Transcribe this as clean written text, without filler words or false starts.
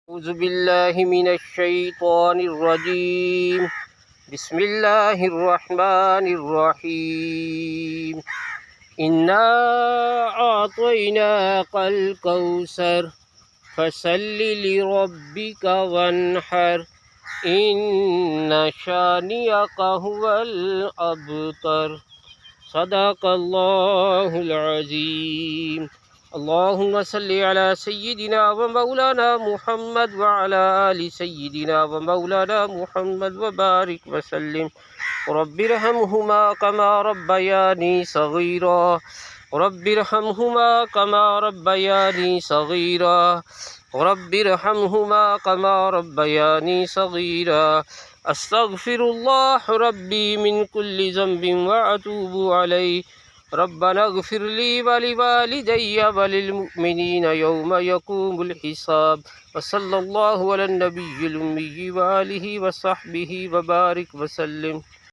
أعوذ بالله من الشيطان الرجيم. بسم الله الرحمن الرحيم. إنا أعطيناك الكوثر فصل لربك وانحر إن شانئك هو الأبتر. صدق الله العظيم. اللهم صل على سيدنا ومولانا محمد وعلى آل سيدنا ومولانا محمد وبارك وسلم. رب ارحمهما كما ربياني صغيرا. رب ارحمهما كما ربياني صغيرا. رب ارحمهما كما ربياني صغيرا. أستغفر الله ربي من كل ذنب وأتوب عليه. ربنا اغفر لي ولوالدي وللمؤمنين يوم يقوم الحساب. وصلى الله على النبي الأمي وآله وصحبه وبارك وسلم.